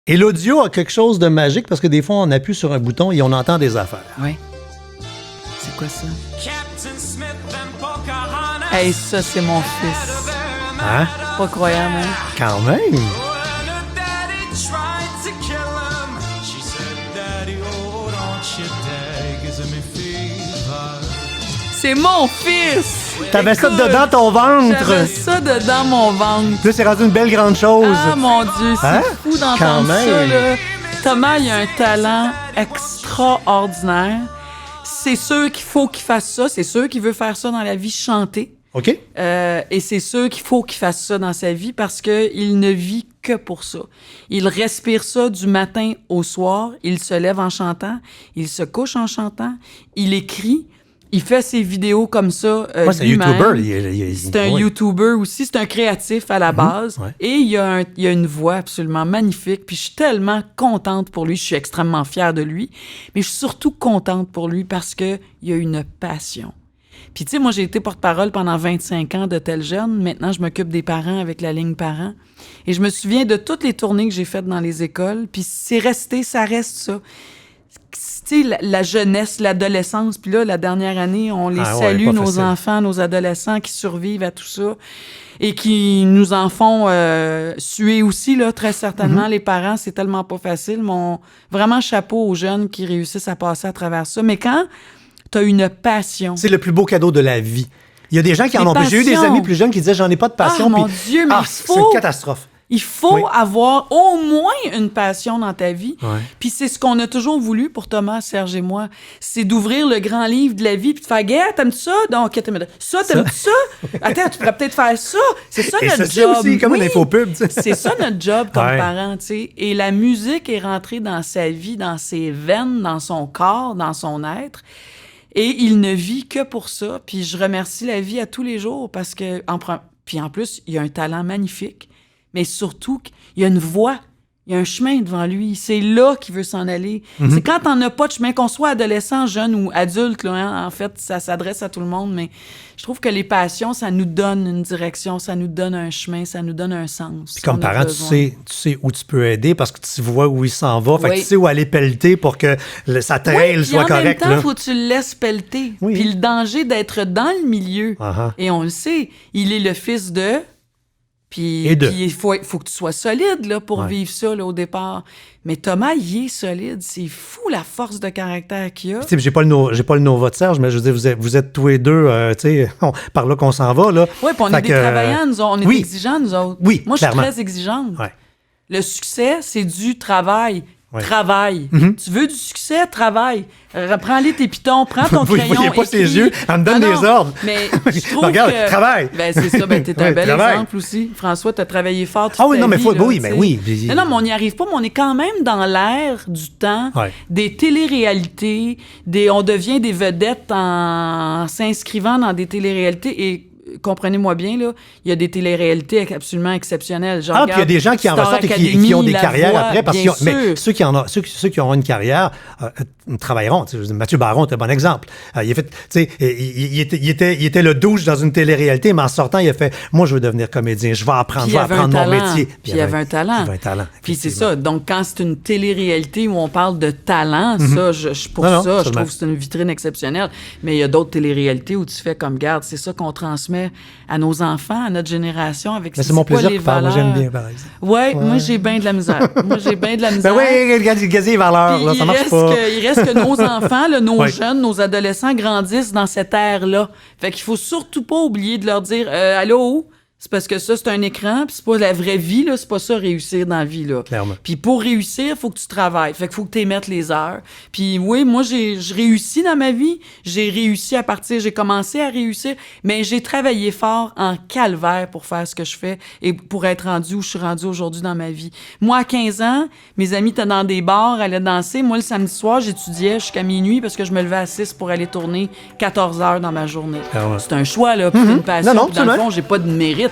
Et l'audio a quelque chose de magique parce que des fois, on appuie sur un bouton et on entend des affaires. Oui. C'est quoi ça? Hey, ça, c'est mon fils. Hein? Pas croyable, hein? Quand même! C'est mon fils! T'avais ça Écoute, dedans ton ventre! J'avais ça dedans mon ventre. Là, c'est rendu une belle grande chose. Ah, mon Dieu, c'est Hein? fou Quand d'entendre ça, même. là. Thomas, il a un talent extraordinaire. C'est sûr qu'il faut qu'il fasse ça. C'est sûr qu'il veut faire ça dans la vie, chanter. OK? Et c'est sûr qu'il faut qu'il fasse ça dans sa vie parce qu'il ne vit que pour ça. Il respire ça du matin au soir. Il se lève en chantant. Il se couche en chantant. Il écrit. Il fait ses vidéos comme ça Moi, c'est un lui-même. YouTuber. C'est un YouTuber aussi. C'est un créatif à la base. ouais. Et il a une voix absolument magnifique. Puis je suis tellement contente pour lui. Je suis extrêmement fière de lui. Mais je suis surtout contente pour lui parce qu'il a une passion. Puis, tu sais, moi, j'ai été porte-parole pendant 25 ans de Tel Jeune. Maintenant, je m'occupe des parents avec la ligne parents. Et je me souviens de toutes les tournées que j'ai faites dans les écoles. Puis, c'est resté, ça reste ça. Tu sais, la jeunesse, l'adolescence. Puis là, la dernière année, on les salue, pas nos facile. enfants, nos adolescents qui survivent à tout ça et qui nous en font suer aussi, là, très certainement. Les parents, c'est tellement pas facile. Mais vraiment, chapeau aux jeunes qui réussissent à passer à travers ça. Mais quand t'as une passion... C'est le plus beau cadeau de la vie. Il y a des gens qui en Les ont plus. J'ai eu des passions. amis plus jeunes qui disaient « J'en ai pas de passion. » Ah, mon Dieu, mais il c'est faut- une catastrophe. Il faut Oui. avoir au moins une passion dans ta vie. Ouais. Puis c'est ce qu'on a toujours voulu pour Thomas, Serge et moi. C'est d'ouvrir le grand livre de la vie puis de faire « Gars, t'aimes ça? Donc, ça, t'aimes ça? Attends, tu pourrais peut-être faire ça. » C'est ça Et notre ceci job. aussi, comme Oui. une infopub. Tu sais. C'est ça notre job comme Ouais. parent, tu sais. Et la musique est rentrée dans sa vie, dans ses veines, dans son corps, dans son être. Et il ne vit que pour ça. Puis je remercie la vie à tous les jours parce que, puis en plus, il a un talent magnifique, mais surtout, il a une voix, il y a un chemin devant lui. C'est là qu'il veut s'en aller. C'est quand t'en as pas de chemin, qu'on soit adolescent, jeune ou adulte, là, hein, en fait, ça s'adresse à tout le monde, mais je trouve que les passions, ça nous donne une direction, ça nous donne un chemin, ça nous donne un sens. Puis comme qu'on a parent, tu besoin. sais où tu peux aider parce que tu vois où il s'en va. Fait que Oui. tu sais où aller pelleter pour que sa trail Oui, soit puis en même correcte. temps, là. faut que tu le laisses pelleter. Oui. Puis le danger d'être dans le milieu. Uh-huh. Et on le sait, il est le fils de... Puis Et de. il faut que tu sois solide là, pour Ouais. vivre ça là, au départ. Mais Thomas, il est solide. C'est fou la force de caractère qu'il a. Tu sais, j'ai pas le Nova de Serge, mais je veux dire, vous êtes tous les deux, tu sais, par là qu'on s'en va, là. Oui, puis on Fait est des que, travaillants, nous autres. On est oui. exigeants, nous autres. Oui, Moi, je suis clairement. très exigeante. Ouais. Le succès, c'est du travail. Ouais. Travail. Tu veux du succès? Travail. Reprends-les tes pitons, prends ton Vous crayon. voyez pas ses écris. yeux, elle me donne Non, des ordres. Mais je trouve Regarde, que... travail. Ben, c'est ça, ben, t'es un Ouais, bel travail. exemple aussi. François, t'as travaillé fort toute Ah oui, ta non, mais vie, faut- là, oui, tu mais sais. oui. Non, mais on n'y arrive pas, mais on est quand même dans l'ère du temps, Ouais. des téléréalités, on devient des vedettes en s'inscrivant dans des téléréalités et comprenez-moi bien, là, il y a des téléréalités absolument exceptionnelles. Genre, Puis il y a des gens qui en Star ressortent et qui Academy, ont des La carrières Voix, après. Parce bien mais sûr. ceux qui auront une carrière travailleront. Tu sais, je veux dire, Mathieu Baron est un bon exemple. Il a fait, tu sais, il était le douche dans une télé-réalité, mais en sortant, il a fait « Moi, je veux devenir comédien. Je vais apprendre, Puis je vais il avait un apprendre mon talent. métier. » Puis il avait un talent. Il avait un talent. Puis c'est effectivement. ça. Donc, quand c'est une télé-réalité où on parle de talent, ça, pour Non, non, ça, je seulement. trouve que c'est une vitrine exceptionnelle. Mais il y a d'autres télé-réalités où tu fais comme garde. C'est ça qu'on transmet à nos enfants, à notre génération, avec Mais c'est mon quoi plaisir les de faire. Moi, valeurs. j'aime bien, par exemple. Ouais, moi, j'ai bien de la misère. Moi, j'ai bien de la Ben misère. oui, regarde, il gazie les valeurs, Puis là, ça marche pas. il reste que nos enfants, là, nos Ouais. jeunes, nos adolescents grandissent dans cette ère-là. Fait qu'il faut surtout pas oublier de leur dire allô, c'est parce que ça, c'est un écran, puis c'est pas la vraie vie, là, c'est pas ça réussir dans la vie, là. Clairement. Puis pour réussir, faut que tu travailles. Fait qu'il faut que tu émettes les heures. Puis oui, moi, je réussis dans ma vie. J'ai commencé à réussir, mais j'ai travaillé fort en calvaire pour faire ce que je fais et pour être rendu où je suis rendu aujourd'hui dans ma vie. Moi, à 15 ans, mes amis étaient dans des bars, allaient danser. Moi, le samedi soir, j'étudiais jusqu'à minuit parce que je me levais à 6 pour aller tourner 14 heures dans ma journée. Ah ouais. C'est un choix, là, puis c'est une passion. Non, non, Puis dans le absolument. fond, j'ai pas de mérite.